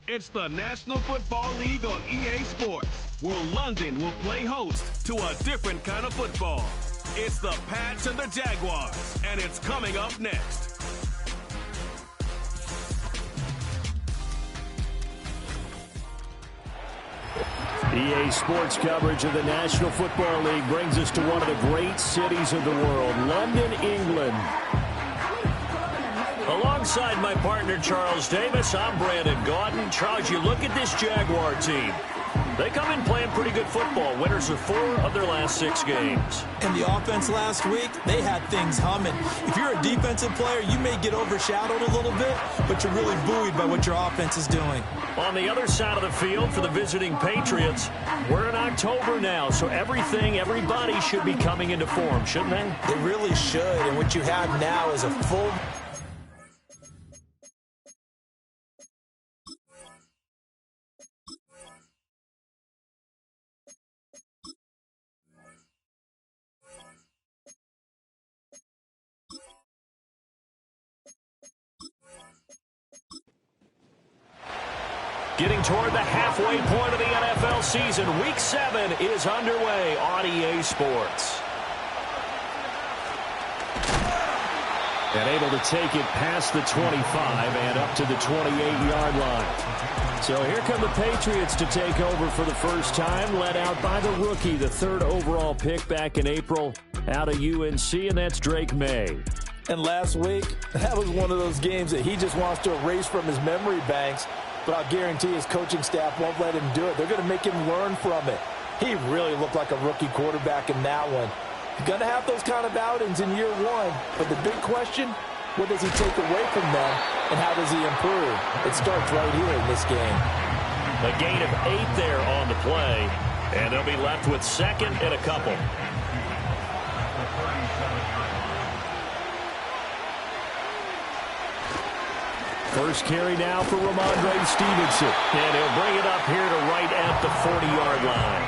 It's the National Football League on EA Sports, where London will play host to a different kind of football. It's the Pats and the Jaguars, and it's coming up next. EA Sports coverage of the National Football League brings us to one of the great cities of the world, London, England. Alongside my partner, Charles Davis, I'm Brandon Gaudin. Charles, you look at this Jaguar team. They come in playing pretty good football. Winners of 4 of their last 6 games. And the offense last week, they had things humming. If you're a defensive player, you may get overshadowed a little bit, but you're really buoyed by what your offense is doing. On the other side of the field for the visiting Patriots, we're in October now, so everybody should be coming into form, shouldn't they? They really should, and what you have now is a full... Getting toward the halfway point of the NFL season, Week 7 is underway on EA Sports. And able to take it past the 25 and up to the 28-yard line. So here come the Patriots to take over for the first time, led out by the rookie, the 3rd overall pick back in April out of UNC, and that's Drake May. And last week, that was one of those games that he just wants to erase from his memory banks. But I'll guarantee his coaching staff won't let him do it. They're going to make him learn from it. He really looked like a rookie quarterback in that one. He's going to have those kind of outings in year 1. But the big question, what does he take away from them, and how does he improve? It starts right here in this game. A gain of 8 there on the play, and they'll be left with 2nd and a couple. First carry now for Ramondre Stevenson. And he'll bring it up here to right at the 40-yard line.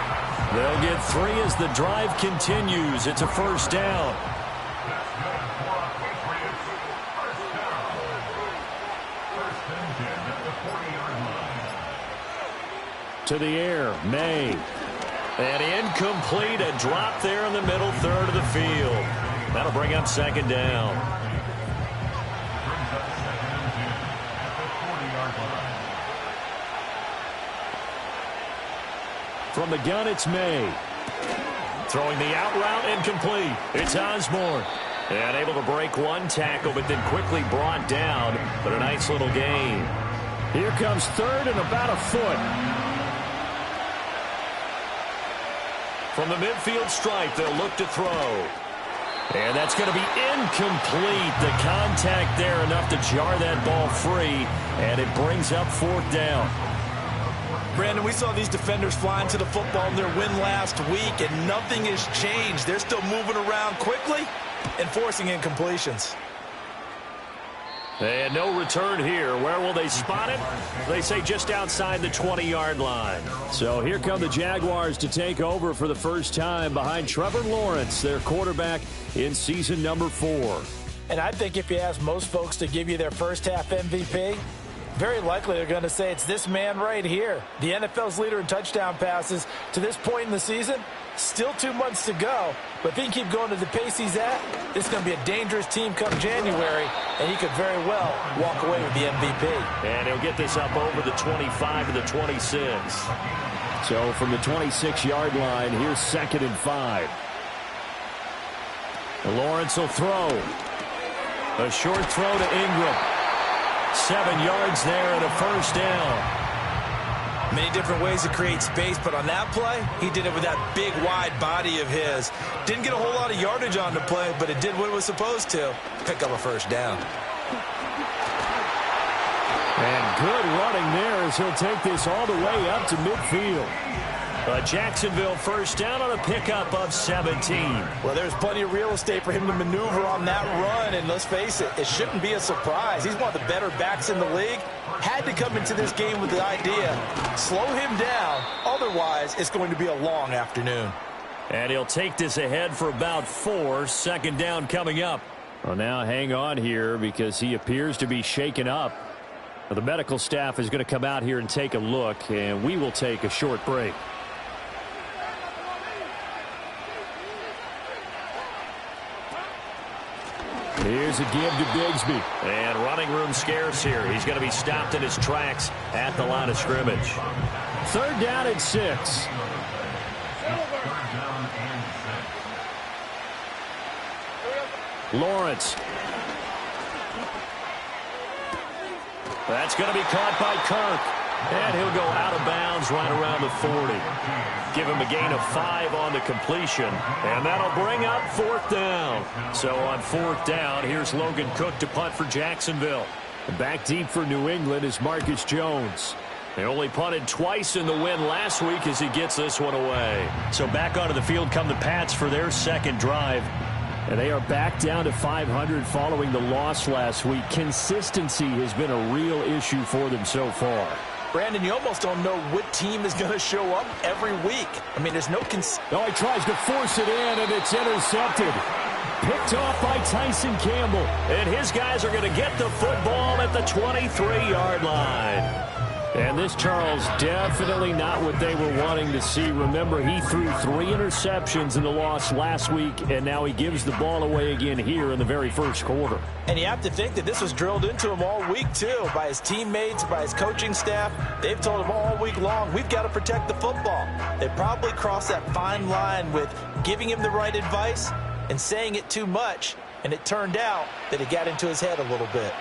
They'll get 3 as the drive continues. It's a first down. To the air, May. And incomplete, a drop there in the middle third of the field. That'll bring up 2nd down. From the gun, it's May. Throwing the out route, incomplete. It's Osborne. And able to break 1 tackle, but then quickly brought down. But a nice little gain. Here comes 3rd and about a foot. From the midfield stripe, they'll look to throw. And that's going to be incomplete. The contact there enough to jar that ball free. And it brings up 4th down. Brandon, we saw these defenders flying to the football in their win last week, and nothing has changed. They're still moving around quickly and forcing incompletions. And no return here. Where will they spot it? They say just outside the 20-yard line. So here come the Jaguars to take over for the first time behind Trevor Lawrence, their quarterback in season number 4. And I think if you ask most folks to give you their first half MVP, very likely they're going to say it's this man right here. The NFL's leader in touchdown passes to this point in the season. Still 2 months to go. But if he can keep going to the pace he's at, this is going to be a dangerous team come January, and he could very well walk away with the MVP. And he'll get this up over the 25 to the 26. So from the 26-yard line, here's 2nd and 5. Lawrence will throw. A short throw to Ingram. 7 yards there and a first down. Many different ways to create space, but on that play, he did it with that big, wide body of his. Didn't get a whole lot of yardage on the play, but it did what it was supposed to. Pick up a first down. And good running there as he'll take this all the way up to midfield. A Jacksonville first down on a pickup of 17. Well, there's plenty of real estate for him to maneuver on that run, and let's face it, it shouldn't be a surprise. He's one of the better backs in the league. Had to come into this game with the idea, slow him down, otherwise it's going to be a long afternoon. And he'll take this ahead for about 4, 2nd down coming up. Well, now hang on here because he appears to be shaken up. The medical staff is going to come out here and take a look, and we will take a short break. Here's a give to Bigsby. And running room scarce here. He's going to be stopped in his tracks at the line of scrimmage. 3rd down and 6. Lawrence. That's going to be caught by Kirk. And he'll go out of bounds right around the 40. Give him a gain of 5 on the completion. And that'll bring up 4th down. So on 4th down, here's Logan Cook to punt for Jacksonville. Back deep for New England is Marcus Jones. They only punted twice in the win last week as he gets this one away. So back onto the field come the Pats for their 2nd drive. And they are back down to 500 following the loss last week. Consistency has been a real issue for them so far. Brandon, you almost don't know what team is going to show up every week. I mean, there's no he tries to force it in, and it's intercepted. Picked off by Tyson Campbell. And his guys are going to get the football at the 23-yard line. And this, Charles, definitely not what they were wanting to see. Remember, he threw 3 interceptions in the loss last week, and now he gives the ball away again here in the very first quarter. And you have to think that this was drilled into him all week, too, by his teammates, by his coaching staff. They've told him all week long, we've got to protect the football. They probably crossed that fine line with giving him the right advice and saying it too much, and it turned out that it got into his head a little bit.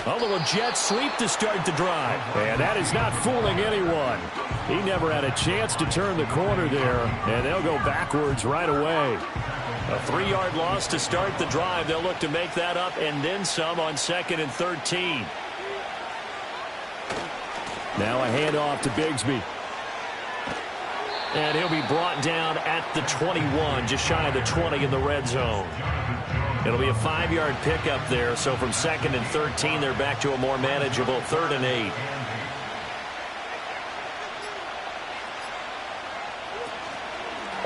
A little jet sweep to start the drive. And that is not fooling anyone. He never had a chance to turn the corner there, and they'll go backwards right away. A 3-yard loss to start the drive. They'll look to make that up and then some on 2nd and 13. Now a handoff to Bigsby. And he'll be brought down at the 21, just shy of the 20 in the red zone. It'll be a 5-yard pickup there, so from 2nd and 13, they're back to a more manageable 3rd and 8.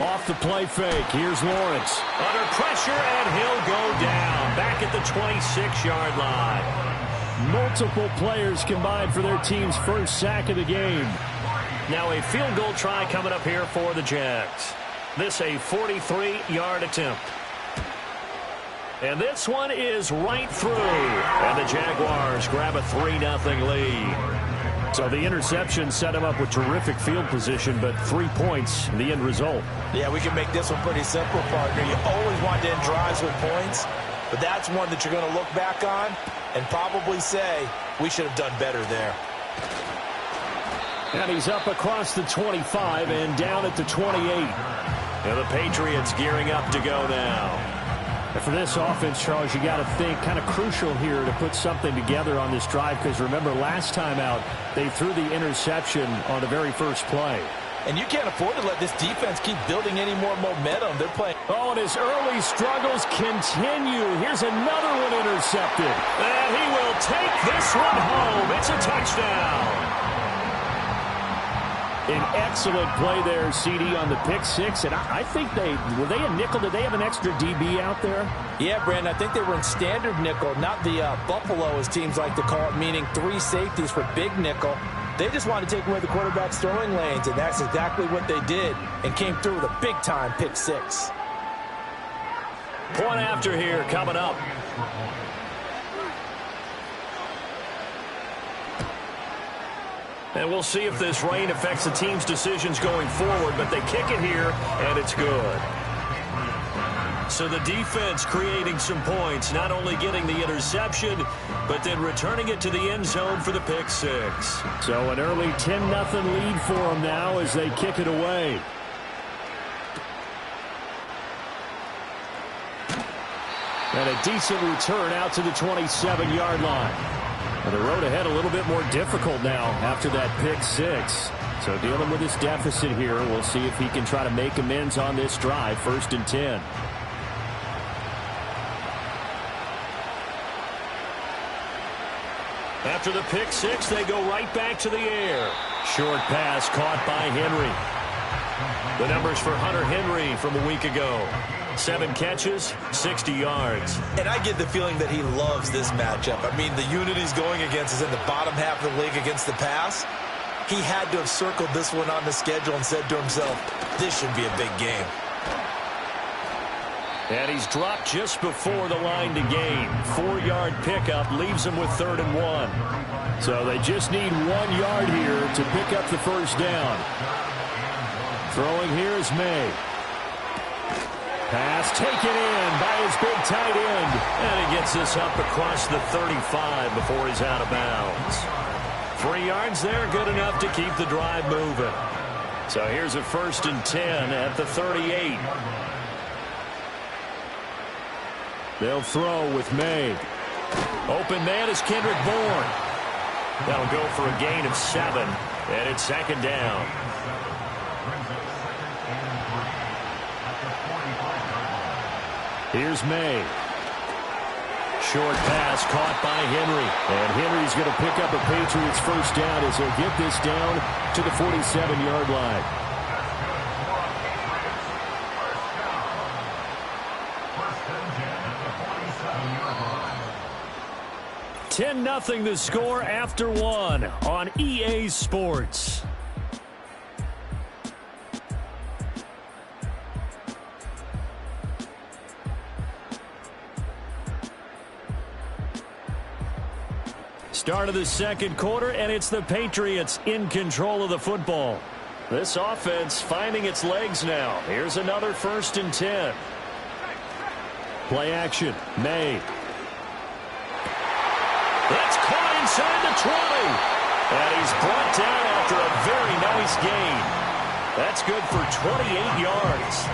Off the play fake, here's Lawrence. Under pressure, and he'll go down, back at the 26-yard line. Multiple players combined for their team's first sack of the game. Now a field goal try coming up here for the Jags. This a 43-yard attempt. And this one is right through. And the Jaguars grab a 3-0 lead. So the interception set him up with terrific field position, but 3 points, the end result. Yeah, we can make this one pretty simple, partner. You always want to end drives with points, but that's one that you're going to look back on and probably say, we should have done better there. And he's up across the 25 and down at the 28. And the Patriots gearing up to go now. And for this offense, Charles, you got to think kind of crucial here to put something together on this drive, because remember last time out they threw the interception on the very first play. And you can't afford to let this defense keep building any more momentum. They're playing. Oh, and his early struggles continue. Here's another one intercepted. And he will take this one home. It's a touchdown. An excellent play there, CD, on the pick six. And I think were they a nickel? Did they have an extra DB out there? Yeah, Brandon, I think they were in standard nickel, not the Buffalo, as teams like to call it, meaning 3 safeties for big nickel. They just wanted to take away the quarterback's throwing lanes, and that's exactly what they did, and came through with a big-time pick six. Point after here coming up. And we'll see if this rain affects the team's decisions going forward, but they kick it here, and it's good. So the defense creating some points, not only getting the interception, but then returning it to the end zone for the pick six. So an early 10-0 lead for them now as they kick it away. And a decent return out to the 27-yard line. And the road ahead a little bit more difficult now after that pick six. So dealing with this deficit here, we'll see if he can try to make amends on this drive. 1st and 10. After the pick six, they go right back to the air. Short pass caught by Henry. The numbers for Hunter Henry from a week ago. 7 catches, 60 yards. And I get the feeling that he loves this matchup. I mean, the unit he's going against is in the bottom half of the league against the pass. He had to have circled this one on the schedule and said to himself, this should be a big game. And he's dropped just before the line to gain. 4-yard pickup leaves him with 3rd and 1. So they just need 1 yard here to pick up the first down. Throwing here is May. Pass taken in by his big tight end. And he gets this up across the 35 before he's out of bounds. 3 yards there, good enough to keep the drive moving. So here's a 1st and 10 at the 38. They'll throw with May. Open man is Kendrick Bourne. That'll go for a gain of 7, and it's 2nd down. Here's May. Short pass caught by Henry. And Henry's going to pick up a Patriots first down as he'll get this down to the 47-yard line. 10-0 the score after 1 on EA Sports. Start of the second quarter, and it's the Patriots in control of the football. This offense finding its legs now. Here's another 1st and 10. Play action. May. That's caught inside the 20. And he's brought down after a very nice gain. That's good for 28 yards.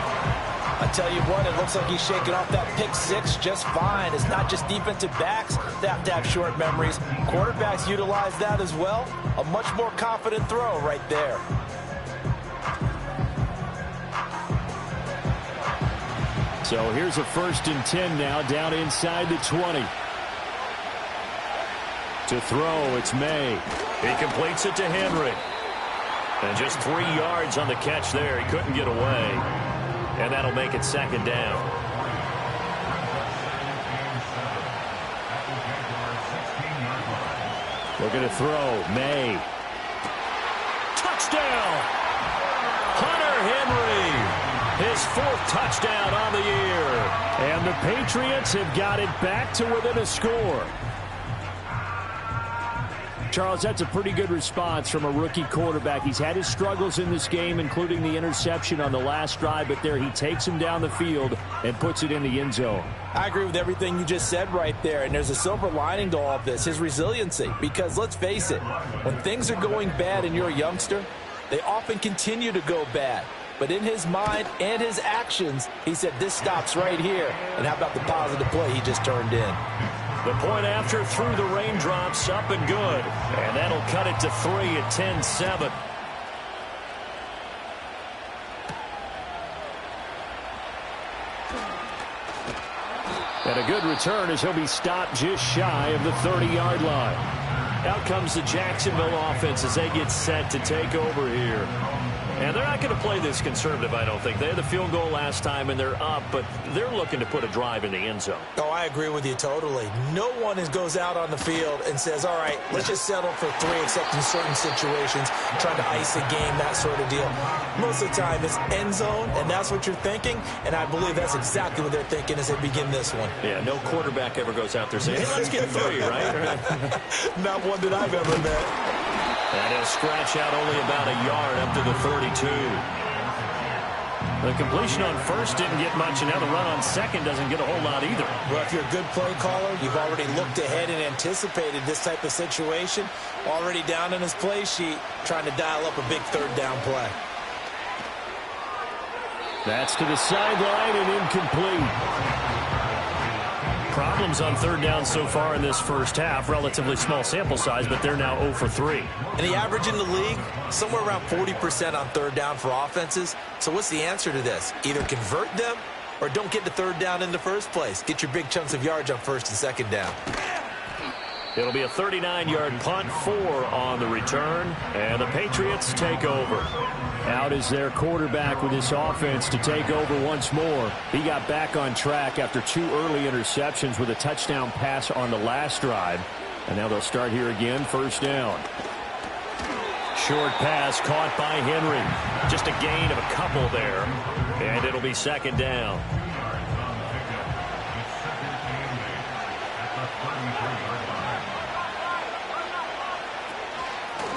I tell you what, it looks like he's shaking off that pick 6 just fine. It's not just defensive backs that have to have short memories. Quarterbacks utilize that as well. A much more confident throw right there. So here's a 1st and 10 now, down inside the 20. To throw, it's May. He completes it to Henry. And just 3 yards on the catch there. He couldn't get away. And that'll make it 2nd down. Looking to throw, May. Touchdown! Hunter Henry. His 4th touchdown on the year. And the Patriots have got it back to within a score. Charles, that's a pretty good response from a rookie quarterback. He's had his struggles in this game, including the interception on the last drive, but there he takes him down the field and puts it in the end zone. I agree with everything you just said right there, and there's a silver lining to all of this, his resiliency. Because let's face it, when things are going bad and you're a youngster, they often continue to go bad. But in his mind and his actions, he said, this stops right here. And how about the positive play he just turned in? The point after through the raindrops, up and good. And that'll cut it to 3 at 10-7. And a good return as he'll be stopped just shy of the 30-yard line. Out comes the Jacksonville offense as they get set to take over here. And they're not going to play this conservative, I don't think. They had the field goal last time, and they're up, but they're looking to put a drive in the end zone. Oh, I agree with you totally. No one goes out on the field and says, all right, let's just settle for 3, except in certain situations, trying to ice a game, that sort of deal. Most of the time, it's end zone, and that's what you're thinking, and I believe that's exactly what they're thinking as they begin this one. Yeah, no quarterback ever goes out there saying, hey, let's get 3, right? Not one that I've ever met. And he'll scratch out only about a yard up to the 32. The completion on 1st didn't get much, and now the run on 2nd doesn't get a whole lot either. Well, if you're a good play caller, you've already looked ahead and anticipated this type of situation. Already down in his play sheet, trying to dial up a big 3rd down play. That's to the sideline and incomplete. Problems on 3rd down so far in this first half. Relatively small sample size, but they're now 0 for 3. And the average in the league, somewhere around 40% on 3rd down for offenses. So what's the answer to this? Either convert them or don't get to 3rd down in the first place. Get your big chunks of yards on 1st and 2nd down. It'll be a 39-yard punt, 4 on the return, and the Patriots take over. Out is their quarterback with this offense to take over once more. He got back on track after 2 early interceptions with a touchdown pass on the last drive. And now they'll start here again, first down. Short pass caught by Henry. Just a gain of a couple there. And it'll be second down.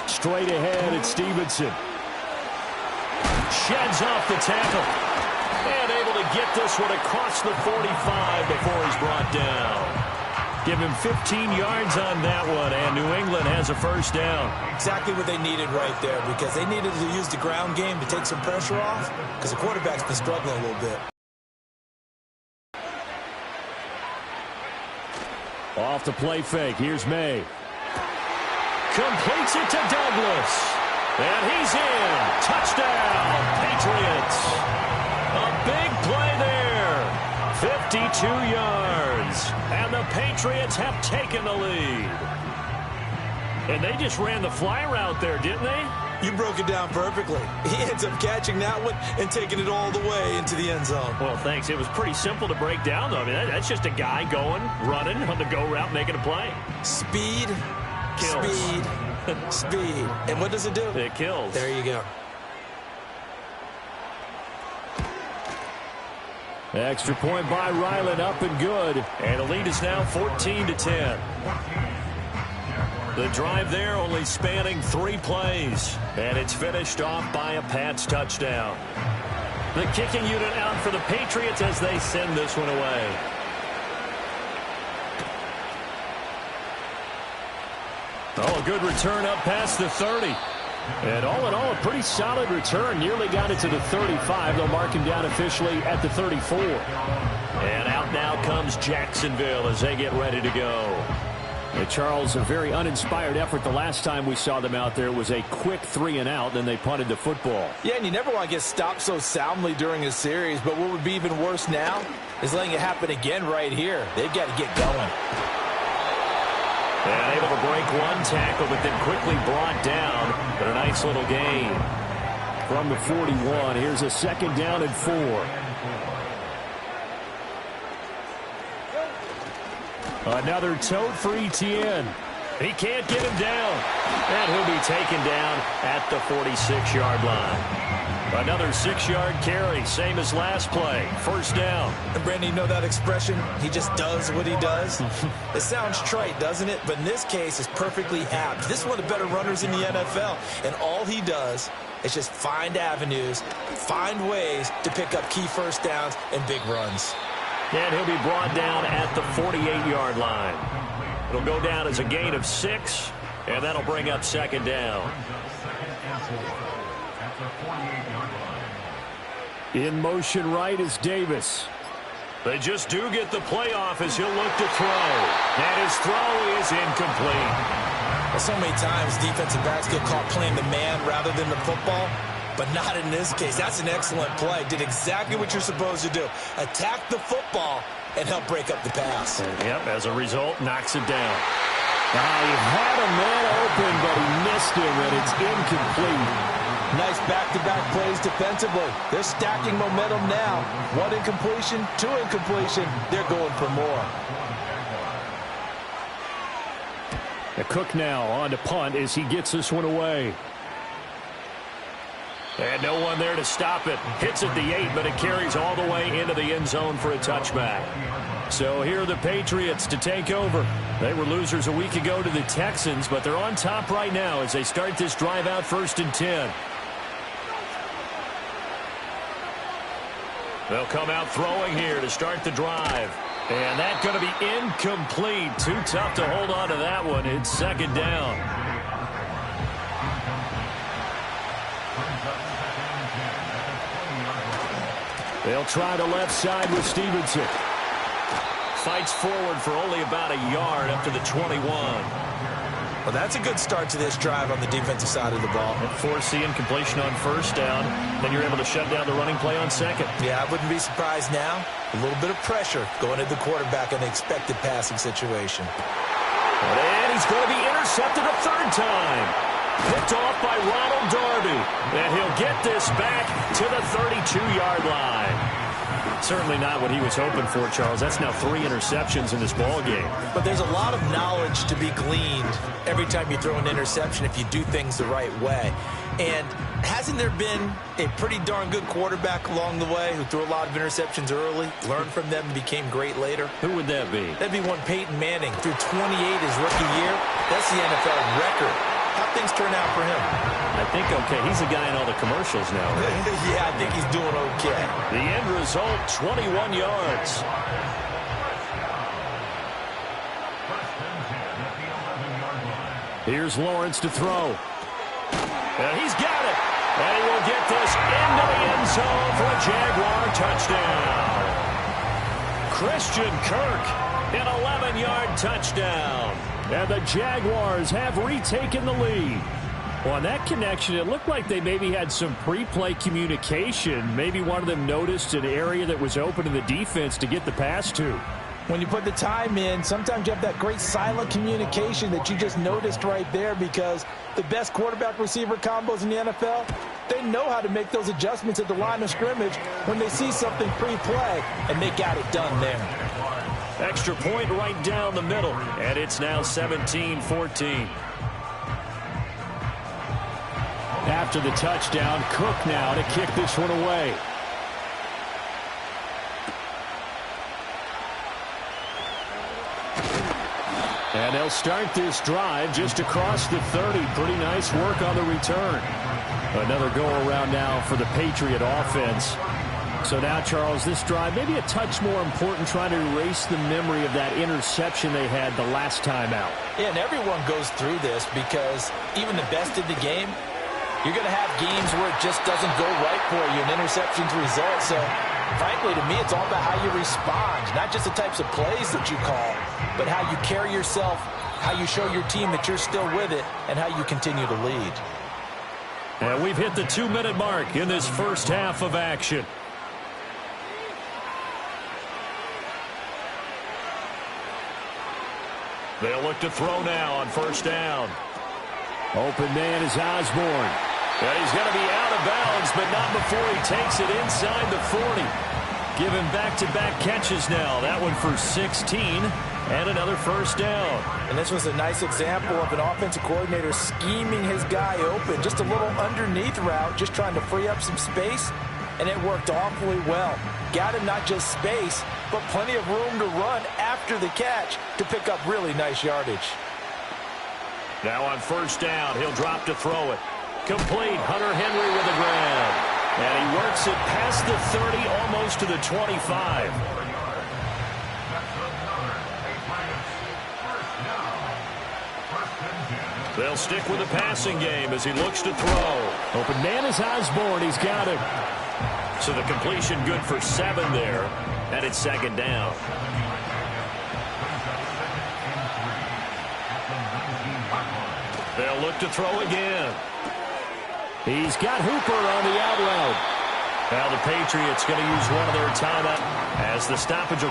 Straight ahead, it's Stevenson. Sheds off the tackle. And able to get this one across the 45 before he's brought down. Give him 15 yards on that one, and New England has a first down. Exactly what they needed right there, because they needed to use the ground game to take some pressure off, because the quarterback's been struggling a little bit. Off the play fake, here's May. Completes it to Douglas. And he's in. Touchdown, Patriots. A big play there. 52 yards. And the Patriots have taken the lead. And they just ran the fly route there, didn't they? You broke it down perfectly. He ends up catching that one and taking it all the way into the end zone. Well, thanks. It was pretty simple to break down, though. I mean, that's just a guy going, running on the go route, making a play. Speed, kills. Speed, speed. And what does it do? It kills. There you go. Extra point by Ryland, up and good. And the lead is now 14-10. The drive there only spanning 3 plays. And it's finished off by a Pats touchdown. The kicking unit out for the Patriots as they send this one away. Oh, a good return up past the 30. And all in all, a pretty solid return. Nearly got it to the 35. They'll mark him down officially at the 34. And out now comes Jacksonville as they get ready to go. And Charles, a very uninspired effort. The last time we saw them out there was a quick 3-and-out, then they punted the football. Yeah, and you never want to get stopped so soundly during a series, but what would be even worse now is letting it happen again right here. They've got to get going. And able to break one tackle, but then quickly brought down. But a nice little gain from the 41. Here's a second down and 4. Another tote for Etienne. He can't get him down. And he'll be taken down at the 46-yard line. Another 6-yard carry, same as last play. First down. And Brandon, you know that expression? He just does what he does. It sounds trite, doesn't it? But in this case, it's perfectly apt. This is one of the better runners in the NFL. And all he does is just find avenues, find ways to pick up key first downs and big runs. And he'll be brought down at the 48-yard line. It'll go down as a gain of 6, and that'll bring up second down. In motion right is Davis. They just do get the playoff as he'll look to throw. And his throw is incomplete. Well, so many times defensive backs get caught playing the man rather than the football, but not in this case. That's an excellent play. Did exactly what you're supposed to do. Attack the football and help break up the pass. Yep, as a result, knocks it down. He had a man open, but he missed him, and it's incomplete. Nice back-to-back plays defensively. They're stacking momentum now. 1 incompletion, 2 incompletion. They're going for more. The Cook now on to punt as he gets this one away. And no one there to stop it. Hits at the 8, but it carries all the way into the end zone for a touchback. So here are the Patriots to take over. They were losers a week ago to the Texans, but they're on top right now as they start this drive out 1st and 10. They'll come out throwing here to start the drive. And that's going to be incomplete. Too tough to hold on to that one. It's second down. They'll try the left side with Stevenson. Fights forward for only about a yard up to the 21. Well, that's a good start to this drive on the defensive side of the ball. Force the incompletion on first down. Then you're able to shut down the running play on second. Yeah, I wouldn't be surprised now. A little bit of pressure going at the quarterback in an expected passing situation. And he's going to be intercepted a third time. Picked off by Ronald Darby. And he'll get this back to the 32-yard line. Certainly not what he was hoping for, Charles. That's now 3 interceptions in this ball game. But there's a lot of knowledge to be gleaned every time you throw an interception if you do things the right way. And hasn't there been a pretty darn good quarterback along the way who threw a lot of interceptions early, learned from them, and became great later? Who would that be? That'd be one Peyton Manning. Threw 28 his rookie year. That's the NFL record. How'd things turn out for him? I think okay. He's a guy in all the commercials now, right? Yeah, I think he's doing okay. The end result, 21 yards. Here's Lawrence to throw. And he's got it. And he will get this into the end zone for a Jaguar touchdown. Christian Kirk, an 11-yard touchdown. And the Jaguars have retaken the lead. Well, on that connection, it looked like they maybe had some pre-play communication. Maybe one of them noticed an area that was open in the defense to get the pass to. When you put the time in, sometimes you have that great silent communication that you just noticed right there, because the best quarterback-receiver combos in the NFL, they know how to make those adjustments at the line of scrimmage when they see something pre-play, and they got it done there. Extra point right down the middle, and it's now 17-14. After the touchdown, Cook now to kick this one away. And they'll start this drive just across the 30. Pretty nice work on the return. Another go-around now for the Patriot offense. So now, Charles, this drive maybe a touch more important, trying to erase the memory of that interception they had the last time out. Yeah, and everyone goes through this, because even the best in the game, you're going to have games where it just doesn't go right for you, and interceptions result. So, frankly, to me, it's all about how you respond, not just the types of plays that you call, but how you carry yourself, how you show your team that you're still with it, and how you continue to lead. And we've hit the 2-minute mark in this first half of action. They'll look to throw now on first down. Open man is Osborne. And he's going to be out of bounds, but not before he takes it inside the 40. Giving back-to-back catches now. That one for 16 and another first down. And this was a nice example of an offensive coordinator scheming his guy open. Just a little underneath route, just trying to free up some space, and it worked awfully well. Got him not just space, but plenty of room to run after the catch to pick up really nice yardage. Now on first down, he'll drop to throw it. Complete. Hunter Henry with the grab. And he works it past the 30, almost to the 25. They'll stick with the passing game as he looks to throw. Open man is Osborne. He's got it. So the completion good for 7 there. And it's second down. They'll look to throw again. He's got Hooper on the out route. Now the Patriots going to use one of their timeouts as the stoppage will